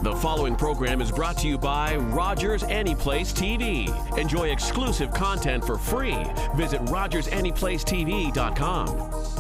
The following program is brought to you by Rogers Anyplace TV. Enjoy exclusive content for free. Visit RogersAnyplaceTV.com.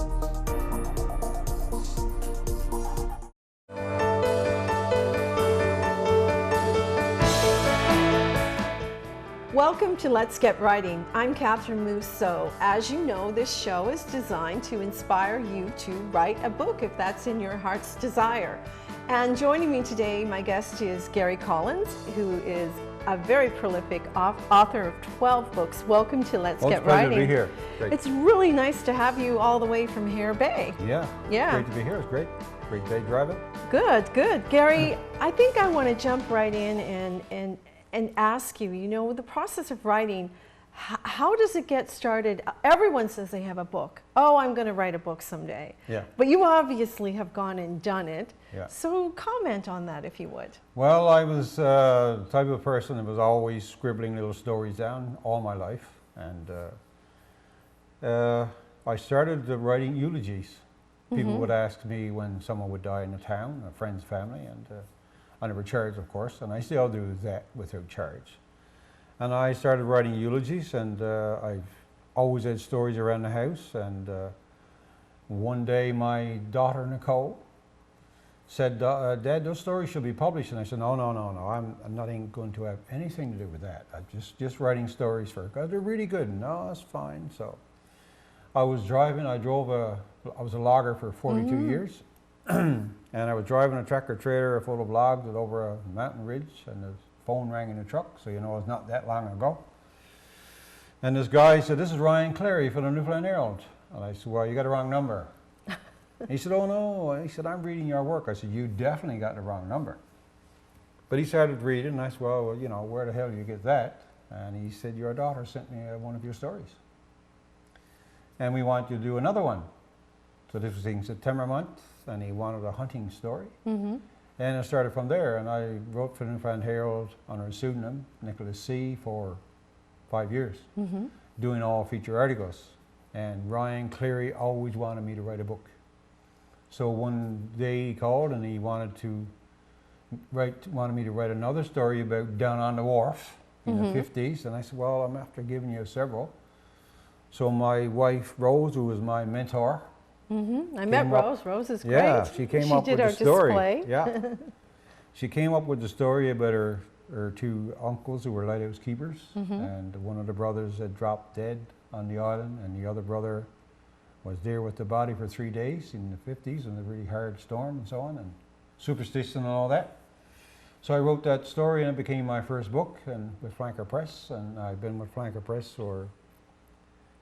Welcome to Let's Get Writing. I'm Kathryn Mousseau. As you know, this show is designed to inspire you to write a book if that's in your heart's desire. And joining me today, my guest is Gary Collins, who is a very prolific author of 12 books. Welcome to Let's Get Writing. It's great to be here. Great. It's really nice to have you all the way from Hare Bay. Yeah. Great to be here. It's great. Great day driving. Good. Gary, I think I want to jump right in and ask you, you know, the process of writing, how does it get started? Everyone says they have a book. Oh, I'm going to write a book someday. Yeah. But you obviously have gone and done it. Yeah. So comment on that if you would. Well, I was the type of person that was always scribbling little stories down all my life. And I started writing eulogies. People would ask me when someone would die in the town, a friend's family, and I never charged, of course, and I still do that without charge. And I started writing eulogies, and I've always had stories around the house. And one day my daughter Nicole said, Dad, those stories should be published. And I said, no, I'm not even going to have anything to do with that. I'm just writing stories for her, because they're really good. No, that's fine. So I was driving, I was a logger for 42 years. And I was driving a tractor trailer full of logs over a mountain ridge, and the phone rang in the truck, so you know it's not that long ago. And this guy said, "This is Ryan Clary from the Newfoundland Herald." And I said, "Well, you got the wrong number." He said, "Oh no," he said, "I'm reading your work." I said, "You definitely got the wrong number." But he started reading, and I said, "Well, you know, where the hell do you get that?" And he said, "Your daughter sent me one of your stories, and we want you to do another one." So this was in September month, and he wanted a hunting story. And it started from there, and I wrote for the Newfoundland Herald under a pseudonym, Nicholas C., for 5 years, doing all feature articles. And Ryan Cleary always wanted me to write a book. So one day he called, and he wanted me to write another story about down on the wharf in the 50s. And I said, "Well, I'm after giving you several." So my wife, Rose, who was my mentor, I met Rose. Rose is great. Yeah, she came up with the story. Display. Yeah, she came up with the story about her two uncles who were lighthouse keepers, and one of the brothers had dropped dead on the island, and the other brother was there with the body for 3 days in the 50s in a really hard storm and so on, and superstition and all that. So I wrote that story, and it became my first book, and with Flanker Press, and I've been with Flanker Press for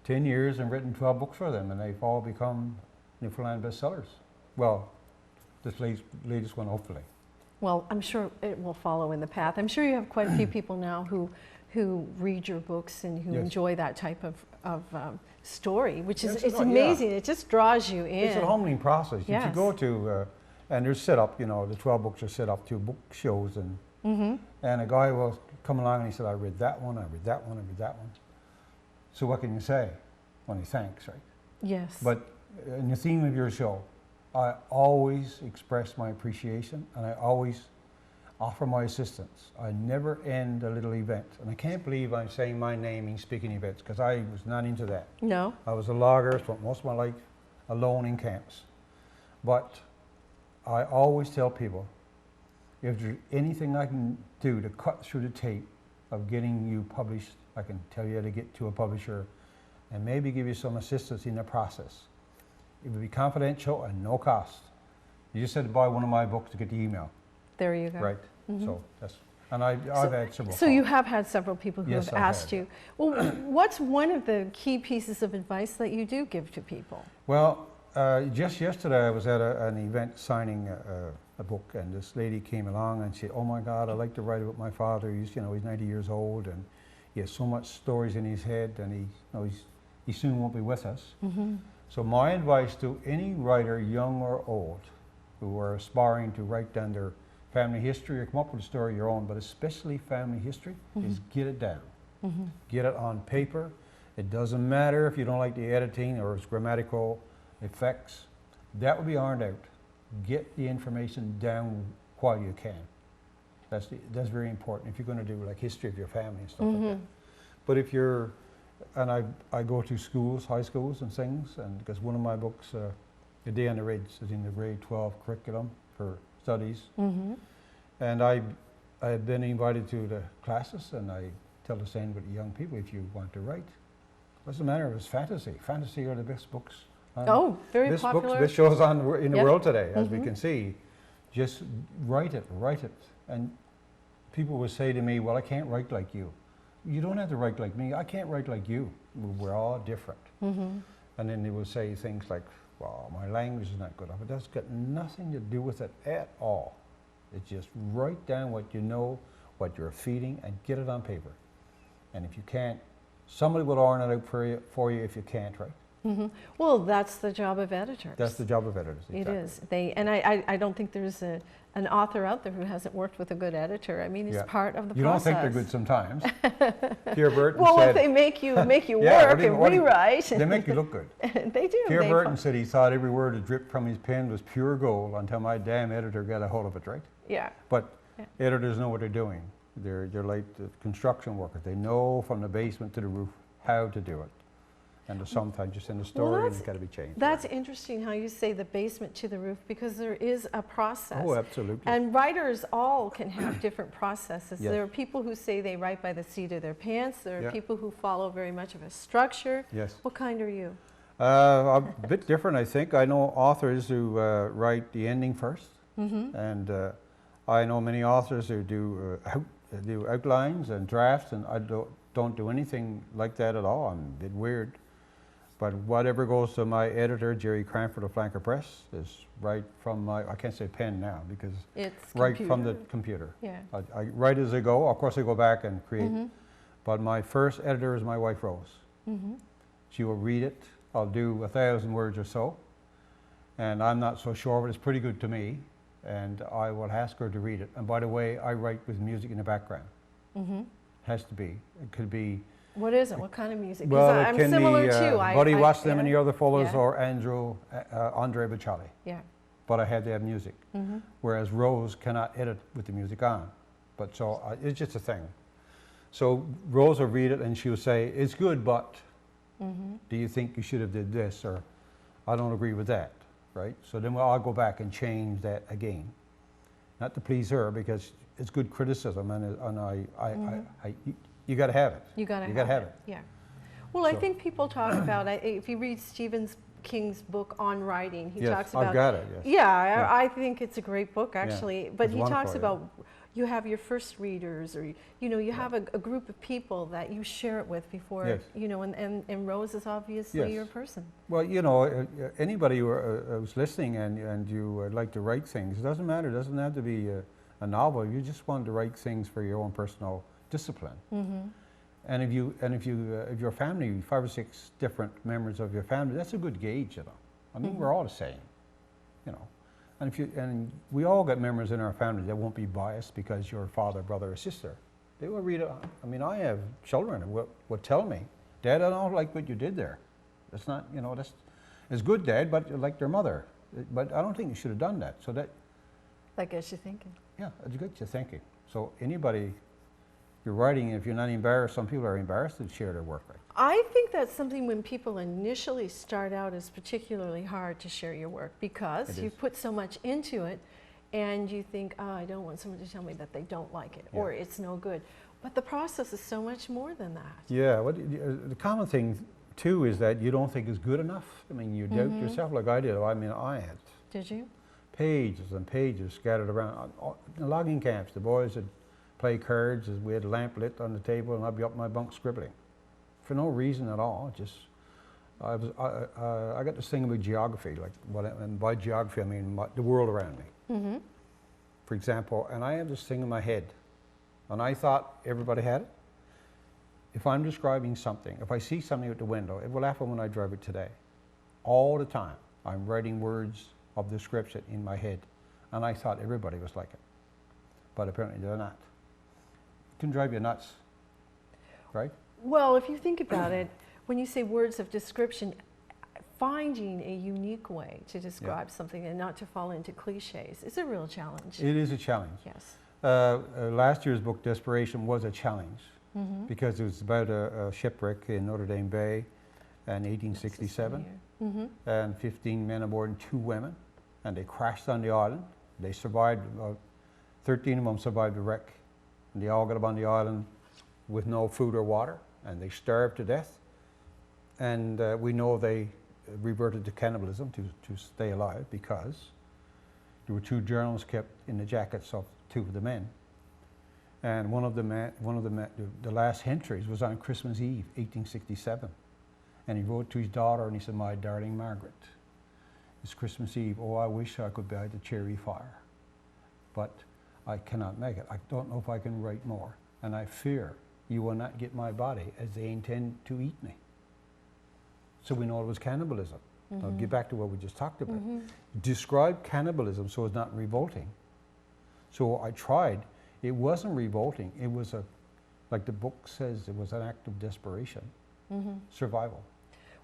10 years and written 12 books for them, and they've all become Newfoundland bestsellers. Well, this latest one, hopefully. Well, I'm sure it will follow in the path. I'm sure you have quite a few people now who read your books and who enjoy that type of story, which is it's amazing. It just draws you in. It's a humbling process. Yes. If you go to, and they're set up, you know, the 12 books are set up to book shows, and a guy will come along and he said, "I read that one, I read that one, I read that one." So what can you say? Only thanks, right? Yes. But in the theme of your show, I always express my appreciation, and I always offer my assistance. I never end a little event, and I can't believe I'm saying my name in speaking events, because I was not into that. No. I was a logger, spent most of my life alone in camps. But I always tell people, if there's anything I can do to cut through the tape of getting you published, I can tell you how to get to a publisher and maybe give you some assistance in the process. It would be confidential and no cost. You just had to buy one of my books to get the email. There you go. Right. So that's, and I've had several. So you have had several people who have asked you. Yeah. Well, what's one of the key pieces of advice that you do give to people? Well, just yesterday I was at an event signing a book, and this lady came along and she said, "Oh my God, I like to write about my father. He's 90 years old, and he has so much stories in his head, and he soon won't be with us." So my advice to any writer, young or old, who are aspiring to write down their family history or come up with a story of your own, but especially family history, is get it down. Get it on paper. It doesn't matter if you don't like the editing or its grammatical effects. That will be ironed out. Get the information down while you can. That's very important if you're going to do like history of your family and stuff like that. But if you're, and I go to schools, high schools and things, and because one of my books, A Day on the Ridge, is in the grade 12 curriculum for studies. And I've been invited to the classes, and I tell the same with the young people, if you want to write, doesn't matter if it's fantasy. Fantasy are the best books. Very popular. Best shows on in the world today, as we can see. Just write it. And people will say to me, well, I can't write like you. You don't have to write like me. I can't write like you. We're all different. And then they will say things like, well, my language is not good enough. It does got nothing to do with it at all. It's just write down what you know, what you're feeling, and get it on paper. And if you can't, somebody will iron it out for you if you can't, right? Well, that's the job of editors. That's the job of editors, exactly. It is. And I don't think there's an author out there who hasn't worked with a good editor. I mean, it's part of the process. You don't think they're good sometimes. Pierre Burton well, said, if they make you work and rewrite. They make you look good. They do. Pierre Burton said he thought every word that dripped from his pen was pure gold until my damn editor got a hold of it, right? Yeah. But editors know what they're doing. They're like the construction workers. They know from the basement to the roof how to do it. And sometimes just in the story, and it's got to be changed. That's interesting how you say the basement to the roof, because there is a process. Oh, absolutely. And writers all can have different processes. There are people who say they write by the seat of their pants. There are people who follow very much of a structure. What kind are you? A bit different, I think. I know authors who write the ending first. And I know many authors who do outlines and drafts, and I don't do anything like that at all. I'm a bit weird. But whatever goes to my editor, Jerry Cranford of Flanker Press, is right from my, I can't say pen now because it's right from the computer. I write as I go. Of course, I go back and create. But my first editor is my wife, Rose. She will read it. I'll do 1,000 words or so. And I'm not so sure, but it's pretty good to me. And I will ask her to read it. And by the way, I write with music in the background. Has to be. It could be. What is it? What kind of music? Well, I'm similar too. Buddy Watson and the other fellows, or Andre Bocelli. But I had to have music. Whereas Rose cannot edit with the music on. But so it's just a thing. So Rose will read it and she'll say, it's good, but do you think you should have did this? Or I don't agree with that, right? So then I'll go back and change that again. Not to please her, because it's good criticism, and you got to have it. You got to have it. Yeah. Well, I think people talk about, if you read Stephen King's book on writing, he talks about. I've got it. Yes. Yeah, I think it's a great book actually. But he talks about you have your first readers, or you have a group of people that you share it with before. And Rose is obviously your person. Well, anybody who's listening and you like to write things, it doesn't matter. It doesn't have to be a novel. You just want to write things for your own personal discipline. And if your family, 5 or 6 different members of your family, that's a good gauge, I mean, we're all the same, And we all got members in our family that won't be biased because you're father, brother, or sister. They will read it. I mean, I have children who will tell me, Dad, I don't like what you did there. That's not, it's good, Dad, but like their mother. But I don't think you should have done that. So that gets you thinking. Yeah, it gets you thinking. So anybody, you're writing, if you're not embarrassed, some people are embarrassed to share their work. Right? I think that's something when people initially start out is particularly hard to share your work, because you put so much into it and you think, oh, I don't want someone to tell me that they don't like it or it's no good. But the process is so much more than that. Yeah, well, the common thing too is that you don't think it's good enough. I mean, you doubt yourself like I did. I mean, I had. Did you? Pages and pages scattered around. In logging camps, the boys would play cards as we had a lamp lit on the table, and I'd be up in my bunk scribbling. For no reason at all, just, I got this thing about geography, and by geography I mean the world around me. For example, and I have this thing in my head, and I thought everybody had it. If I'm describing something, if I see something out the window, it will happen when I drive it today. All the time, I'm writing words of description in my head, and I thought everybody was like it. But apparently they're not. It can drive you nuts, right? Well, if you think about it, when you say words of description, finding a unique way to describe something and not to fall into cliches is a real challenge. It is a challenge. Yes. Last year's book, Desperation, was a challenge because it was about a shipwreck in Notre Dame Bay in 1867, and 15 men aboard and 2 women, and they crashed on the island. They survived, 13 of them survived the wreck, and they all got up on the island with no food or water, and they starved to death. And we know they reverted to cannibalism to stay alive because there were 2 journals kept in the jackets of 2 of the men. And one of the last entries was on Christmas Eve, 1867. And he wrote to his daughter and he said, "My darling Margaret, it's Christmas Eve. Oh, I wish I could buy the cheery fire, but I cannot make it. I don't know if I can write more. And I fear you will not get my body as they intend to eat me." So we know it was cannibalism. I'll get back to what we just talked about. Describe cannibalism so it's not revolting. So I tried. It wasn't revolting. It was like the book says, it was an act of desperation, survival.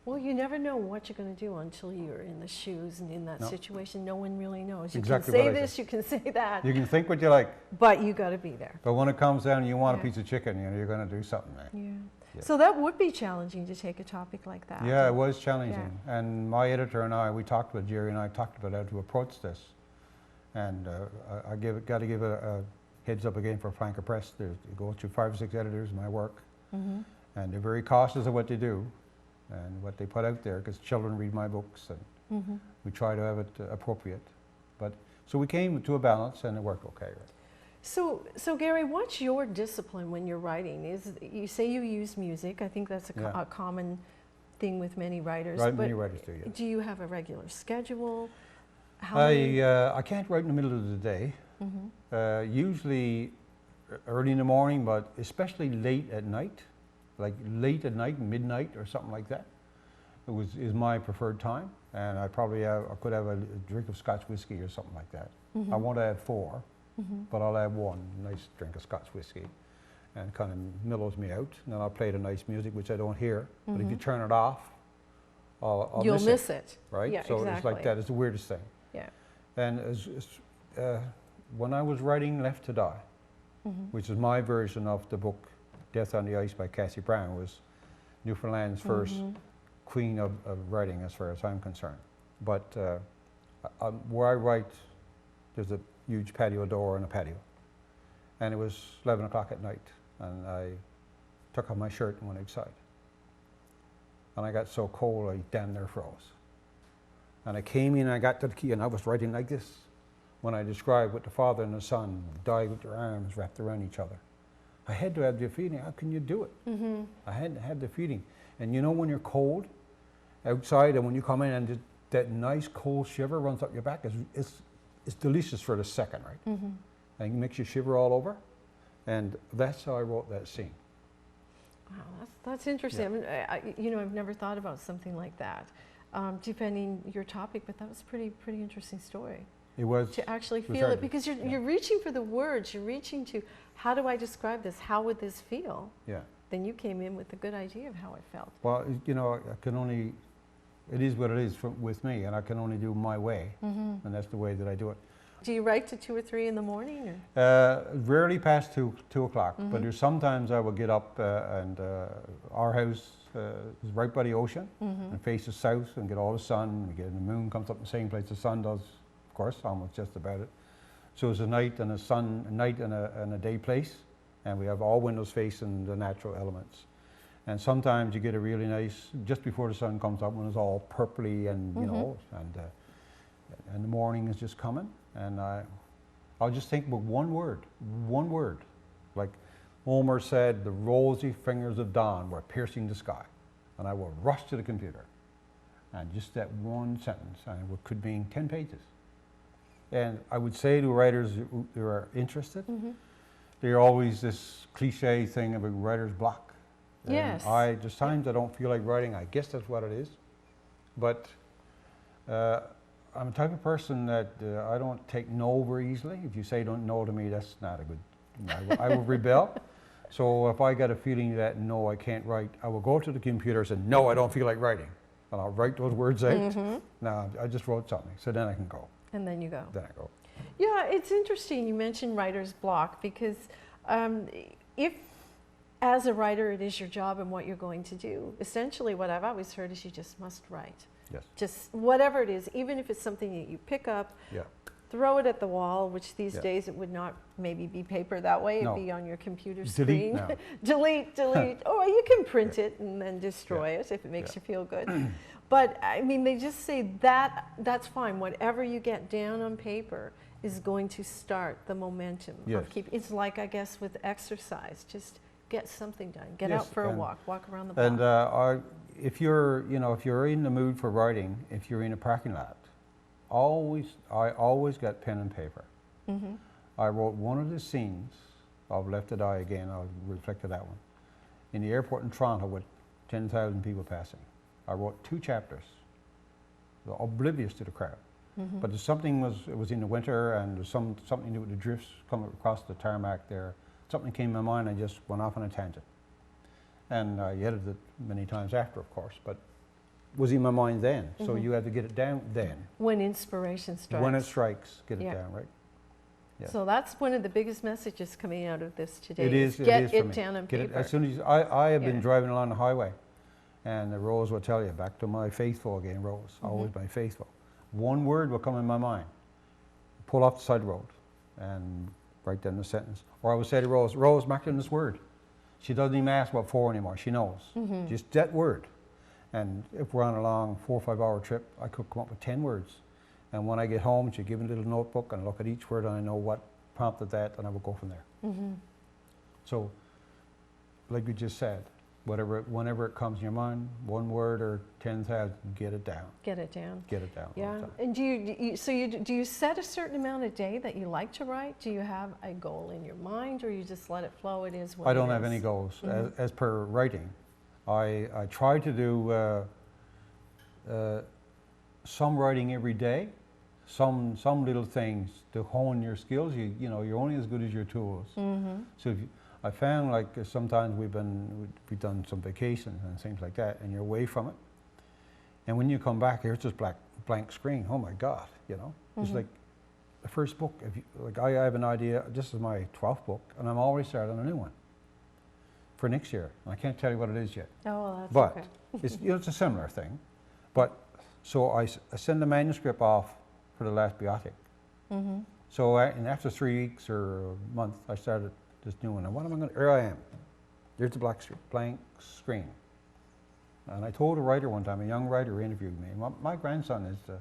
Well, you never know what you're going to do until you're in the shoes and in that situation. No one really knows. You Exactly can say what I this, said. you can say that, You can think what you like, but you got to be there. but when it comes down and you want a piece of chicken, you know, you're going to do something, right? Yeah. Yeah. So that would be challenging to take a topic like that. Yeah, it was challenging. And my editor and I, we talked with Jerry and I talked about how to approach this. And I got to give a heads up again for Flanker Press. They go through 5 or 6 editors, my work, and they're very cautious of what they do and what they put out there because children read my books and we try to have it appropriate. But so we came to a balance and it worked okay. Right? So Gary, what's your discipline when you're writing? You say you use music. I think that's a common thing with many writers. Right, many writers do, yeah. Do you have a regular schedule? I can't write in the middle of the day. Usually early in the morning, but especially late at night, like late at night, midnight or something like that. Is my preferred time, and I could have a drink of Scotch whiskey or something like that. I won't add 4, but I'll add 1 nice drink of Scotch whiskey, and kind of mellows me out. And then I'll play the nice music, which I don't hear. But if you turn it off, I'll miss it. Right? Yeah, so exactly. it's like that. It's the weirdest thing. Yeah. And when I was writing Left to Die, which is my version of the book Death on the Ice by Cassie Brown, was Newfoundland's first queen of writing as far as I'm concerned. But where I write, there's a huge patio door and a patio. And it was 11 o'clock at night, and I took off my shirt and went outside. And I got so cold I damn near froze. And I came in and I got to the key and I was writing like this when I described what the father and the son died with their arms wrapped around each other. I had to have the feeling, how can you do it? I had to have the feeling. And you know when you're cold outside and when you come in and that nice cold shiver runs up your back, it's delicious for the second, right? And it makes you shiver all over. And that's how I wrote that scene. Wow, that's interesting. Yeah. I mean, I've never thought about something like that, depending your topic, but that was pretty interesting story. It was. To actually feel it, because you're reaching for the words, you're reaching to, how do I describe this? How would this feel? Yeah. Then you came in with a good idea of how it felt. Well, you know, it is what it is with me, and I can only do my way, and that's the way that I do it. Do you write to 2 or 3 in the morning? Or? Rarely past 2 o'clock, but there's sometimes I will get up and our house is right by the ocean and faces south and get all the sun. The moon comes up the same place the sun does, of course, almost just about it. So it's a night and a night and a day place, and we have all windows facing the natural elements. And sometimes you get a really nice, just before the sun comes up, when it's all purpley and you know, and the morning is just coming. And I'll just think about one word. Like Homer said, the rosy fingers of dawn were piercing the sky. And I will rush to the computer. And just that one sentence, and it could mean 10 pages. And I would say to writers who are interested, there's always this cliche thing about writer's block. Yes. There's times I don't feel like writing. I guess that's what it is. But I'm the type of person that I don't take no very easily. If you say don't no to me, that's not a good, I will rebel. So if I get a feeling that no, I can't write, I will go to the computer and say, no, I don't feel like writing. And I'll write those words out. No, I just wrote something. So then I can go. And then you go. Then I go. Yeah, it's interesting you mentioned writer's block because if as a writer it is your job and what you're going to do, essentially what I've always heard is you just must write. Yes. Just whatever it is, even if it's something that you pick up, Yeah. throw it at the wall, which these Yeah. days it would not maybe be paper that way, No. it'd be on your computer Delete screen. now. delete. Or you can print it and then destroy it if it makes you feel good. But I mean, they just say that that's fine. Whatever you get down on paper is going to start the momentum Yes. of keep. It's like, I guess, with exercise, just get something done. Get Yes, out for a and- walk around the block. And if you're in the mood for writing, if you're in a parking lot, I always got pen and paper. Mm-hmm. I wrote one of the scenes of Left to Die Again. I'll reflect to that one. In the airport in Toronto with 10,000 people passing. I wrote 2 chapters, oblivious to the crowd. Mm-hmm. But it was in the winter, and there's something to do with the drifts coming across the tarmac there. Something came in my mind, and I just went off on a tangent. And I edited it many times after, of course, but it was in my mind then. So Mhm. you had to get it down then. When inspiration strikes. When it strikes, get it Yeah. down, right? Yeah. So that's one of the biggest messages coming out of this today. It is Get for it me. down on Get it, paper. as soon as I have Yeah. been driving along the highway, and the Rose will tell you, back to my faithful again, Rose, always my faithful. One word will come in my mind. Pull off the side road and write down the sentence. Or I would say to Rose, Rose, mark down this word. She doesn't even ask what for anymore. She knows. Just that word. And if we're on a long 4 or 5 hour trip, I could come up with 10 words. And when I get home, she'd give me a little notebook and look at each word, and I know what prompted that, and I would go from there. So, like you just said, whenever it comes in your mind, one word or 10,000, get it down. Get it down. Get it down. all the Yeah. time. And do you set a certain amount a day that you like to write? Do you have a goal in your mind, or you just let it flow? It is what I it don't have is? any goals. As per writing, I try to do some writing every day, some little things to hone your skills. You're only as good as your tools. So I found, like, sometimes we've done some vacations and things like that, and you're away from it, and when you come back, here's this blank screen. Oh my God, it's like the first book. I have an idea. This is my 12th book, and I'm already starting a new one for next year. And I can't tell you what it is yet. Oh, well, that's But okay. it's a similar thing. But so I send the manuscript off for the last biotic. So and after 3 weeks or a month, I started this new one. And what am I going to? Here I am. There's the blank screen. And I told a writer one time, a young writer who interviewed me. My grandson is the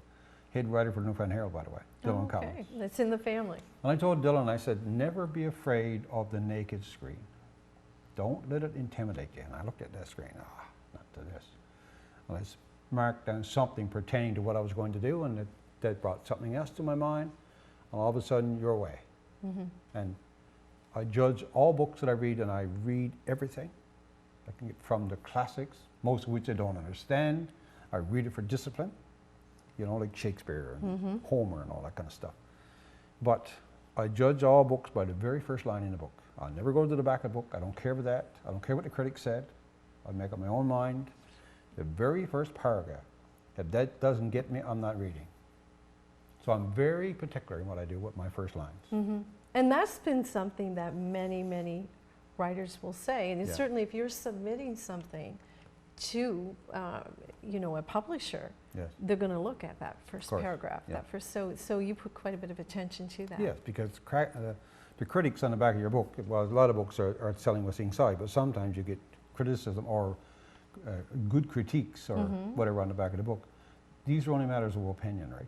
head writer for Newfoundland Herald, by the way, Dylan Okay, Collins. it's in the family. And I told Dylan, I said, never be afraid of the naked screen. Don't let it intimidate you. And I looked at that screen, not to this. And I marked down something pertaining to what I was going to do, and that brought something else to my mind, and all of a sudden, you're away. And I judge all books that I read, and I read everything. I can get from the classics, most of which I don't understand. I read it for discipline, like Shakespeare and Homer and all that kind of stuff. But I judge all books by the very first line in the book. I'll never go to the back of the book. I don't care about that. I don't care what the critics said. I make up my own mind. The very first paragraph, if that doesn't get me, I'm not reading. So I'm very particular in what I do with my first lines. And that's been something that many, many writers will say. And it's Yeah. certainly if you're submitting something to, a publisher, Yes. they're going to look at that first course, paragraph. yeah. So you put quite a bit of attention to that. Yes, because the critics on the back of your book, well, a lot of books are telling what's inside, but sometimes you get criticism or good critiques or whatever on the back of the book. These are only matters of opinion, right?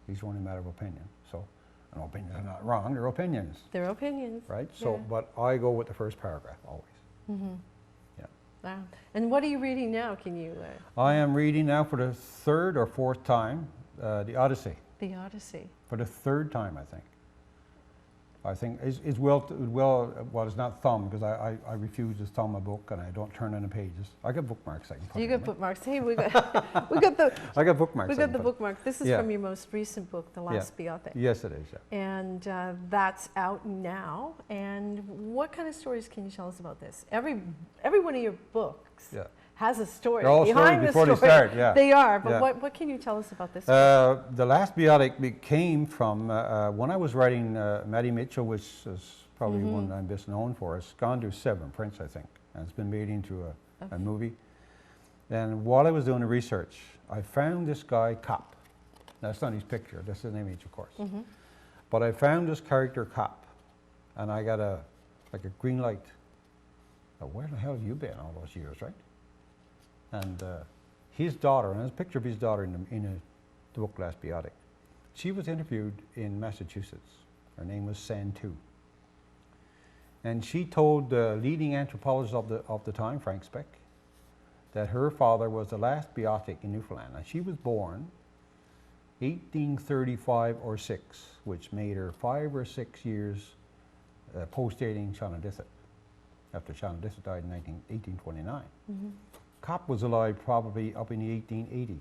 These are only matters of opinion. So, and opinions are not wrong, they're opinions, Their opinions. right? So, Yeah. but I go with the first paragraph always. Yeah. Wow. And what are you reading now? Can you? I am reading now for the 3rd or 4th time, the Odyssey. The Odyssey. For the 3rd time, I think. It's it's not thumbed, because I refuse to thumb a book, and I don't turn in the pages. I got bookmarks I can put You in got them. bookmarks. Hey, we got the I got bookmarks. we I got can the put- bookmark. This is Yeah. from your most recent book, The Last Biotic. Yes, it is, yeah. And that's out now. And what kind of stories can you tell us about this? Every one of your books Yeah. has a story They're all behind stories the before story. they start, yeah. They are, but Yeah. what can you tell us about this one? The last biotic came from when I was writing Maddie Mitchell, which is probably one I'm best known for. It's gone to 7 prints, I think, and it's been made into a movie. And while I was doing the research, I found this guy, Cop. That's not his picture, that's his image, of course. But I found this character, Cop, and I got like a green light. Now, where the hell have you been all those years, right? And his daughter, and there's a picture of his daughter in the book Last Biotic. She was interviewed in Massachusetts. Her name was Santu. And she told the leading anthropologist of the time, Frank Speck, that her father was the last biotic in Newfoundland. And she was born 1835 or 6, which made her 5 or 6 years post-dating Shanaditha, after Shanaditha died in 1829. Cop was alive probably up in the 1880s.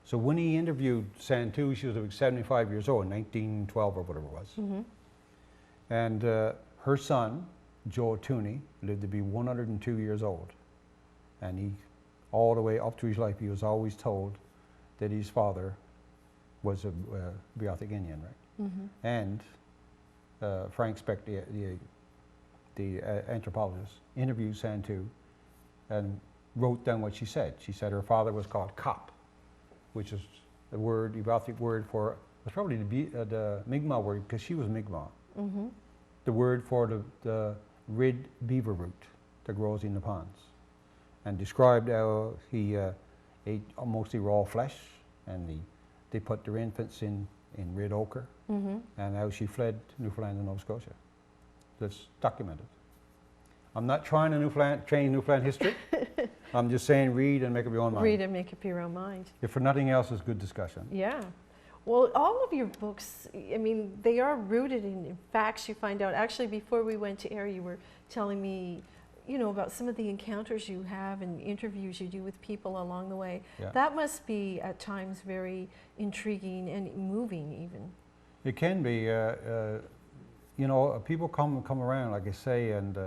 So when he interviewed Santu, she was about 75 years old, 1912 or whatever it was. And her son, Joe Tooney, lived to be 102 years old. And he, all the way up to his life, he was always told that his father was a biotic Indian, right? And Frank Speck, the anthropologist, interviewed Santu and wrote down what she said. She said her father was called Cop, which is the word, the biotic word for, it's probably the Mi'kmaq word, because she was Mi'kmaq. The word for the red beaver root that grows in the ponds. And described how he ate mostly raw flesh, and they put their infants in red ochre, and how she fled Newfoundland and Nova Scotia. That's documented. I'm not trying to change Newfoundland history. I'm just saying read and make up your own mind. Read and make up your own mind. If for nothing else, it's good discussion. Yeah. Well, all of your books, I mean, they are rooted in facts you find out. Actually, before we went to air, you were telling me, you know, about some of the encounters you have and interviews you do with people along the way. Yeah. That must be at times very intriguing and moving even. It can be. You know, people come around, like I say, and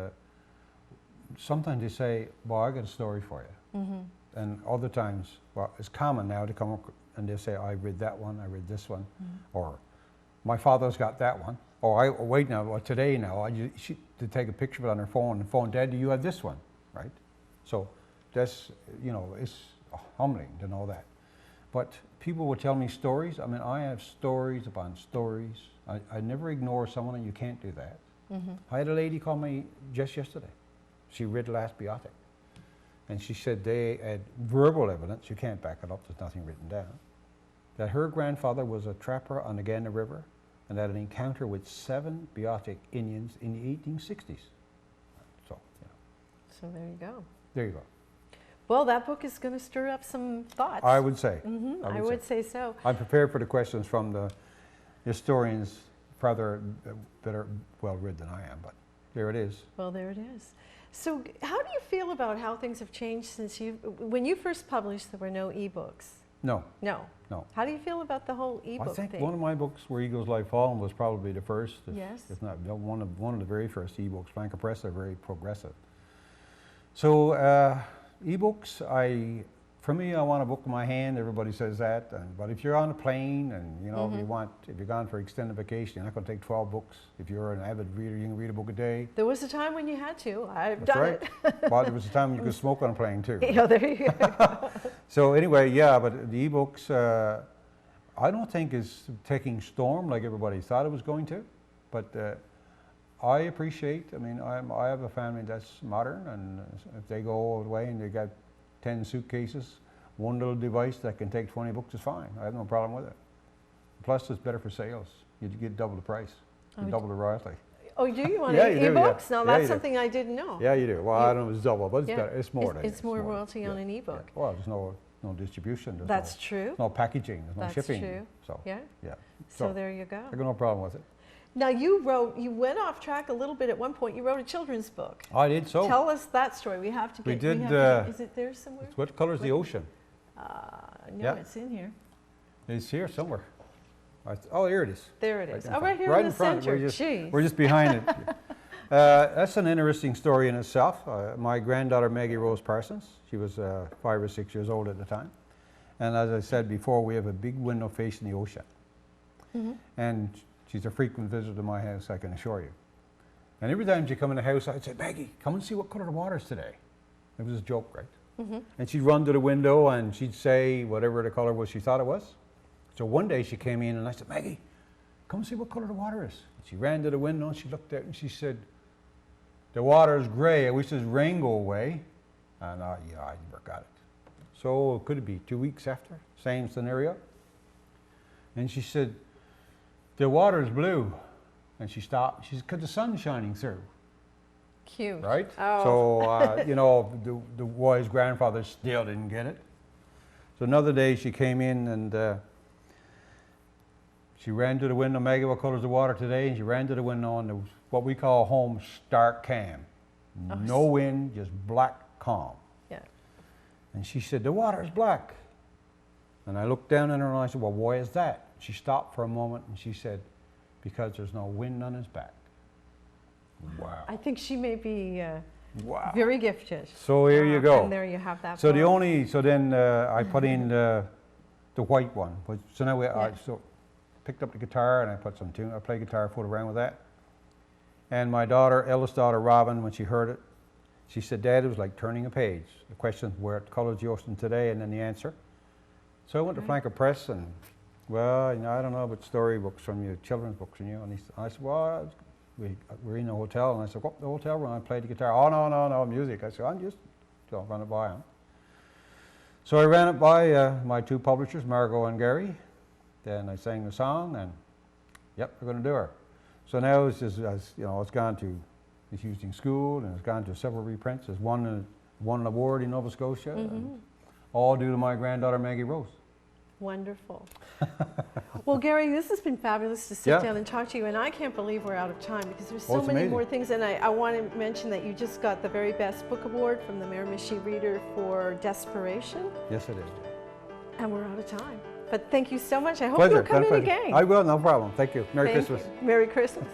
sometimes they say, well, I got a story for you. And other times, well, it's common now to come up and they say, I read that one, I read this one, or my father's got that one. Or wait now, well, today now, to take a picture of it on her phone, and phone, Dad, do you have this one, right? So that's, you know, it's humbling to know that. But people will tell me stories. I mean, I have stories upon stories. I never ignore someone, and you can't do that. I had a lady call me just yesterday. She read Last Biotic. And she said they had verbal evidence, you can't back it up, there's nothing written down, that her grandfather was a trapper on the Ganda River and had an encounter with 7 biotic Indians in the 1860s. So, yeah. So there you go. There you go. Well, that book is going to stir up some thoughts. I would say. I would say so. I'm prepared for the questions from the historians, rather better well read than I am, but there it is. Well, there it is. So how do you feel about how things have changed since when you first published, there were no ebooks? No. No. No. How do you feel about the whole ebook thing? I think one of my books, Where Eagles Lie Fallen, was probably the first, if not one of the very first ebooks. Blanca Press are very progressive. So ebooks, for me, I want a book in my hand. Everybody says that. But if you're on a plane and, you know, if you're gone for extended vacation, you're not going to take 12 books. If you're an avid reader, you can read a book a day. There was a time when you had to. I've That's done right. it. Well, there was a time when you could smoke on a plane too. Yeah, there you go. So anyway, yeah, but the ebooks, I don't think is taking storm like everybody thought it was going to. But I appreciate, I mean, I have a family that's modern, and if they go all the way and they got 10 suitcases, one little device that can take 20 books is fine. I have no problem with it. Plus, it's better for sales. You get double the price, double the royalty. Oh, do you want Yeah, you do, ebooks? yeah. Now, Yeah, that's you do. something I didn't know. Yeah, you do. Well, I don't know if it's double, but it's better. It's more. It's more royalty on an ebook. Yeah. Well, there's no distribution. There's That's true. no packaging. There's no That's shipping. true. So Yeah. Yeah. So there you go. I got no problem with it. Now you went off track a little bit at one point. You wrote a children's book. I did so. Tell us that story. We have to get. We did. Is it there somewhere? What color is the ocean? No, Yeah. it's in here. It's here somewhere. Oh, here it is. There it is. in Oh, right front. here Right in the front. center. We're Jeez. just behind it. That's an interesting story in itself. My granddaughter Maggie Rose Parsons, she was 5 or 6 years old at the time. And as I said before, we have a big window facing the ocean. And she's a frequent visitor to my house, I can assure you. And every time she come in the house, I'd say, Maggie, come and see what color the water is today. It was a joke, right? And she'd run to the window and she'd say whatever the color was she thought it was. So one day she came in and I said, Maggie, come and see what color the water is. And she ran to the window and she looked out and she said, the water is gray. I wish this rain go away. And yeah, I never got it. So could it be 2 weeks after? Same scenario. And she said, the water is blue. And she stopped. She said, because the sun's shining through. Cute. Right? Oh. So, you know, the boy's grandfather still didn't get it. So another day she came in and she ran to the window. Maggie, what color's the water today? And she ran to the window and there was what we call home stark calm. No wind, just black calm. Yeah. And she said, the water is black. And I looked down at her and I said, well, why is that? She stopped for a moment and she said, because there's no wind on his back. Wow. I think she may be Wow. very gifted. So here you go. And there you have that. So book. so then I put in the white one. But so now I picked up the guitar and I put some tune. I played guitar, fooled around with that. And my daughter, eldest daughter, Robin, when she heard it, she said, Dad, it was like turning a page. The question, what color is the ocean today? And then the answer. So I went to Flanker Press and, well, you know, I don't know about storybooks from you, children's books from you. And I said, well, we're in a hotel. And I said, what, the hotel room? I played the guitar. Oh, no, music. I said, I'm just going to run it by them. So I ran it by my 2 publishers, Margot and Gary. Then I sang the song and, yep, we're going to do her. So now it's just, you know, it's gone to, it's used in school and it's gone to several reprints. It's won an award in Nova Scotia, and all due to my granddaughter Maggie Rose. Wonderful. Well, Gary, this has been fabulous to sit down and talk to you, and I can't believe we're out of time because there's so many more things. And I want to mention that you just got the very best book award from the Miramichi Reader for Desperation. Yes, it is. And we're out of time. But thank you so much. I hope Pleasure. you'll come in again. I will, no problem. Thank you. Merry Christmas. Merry Christmas.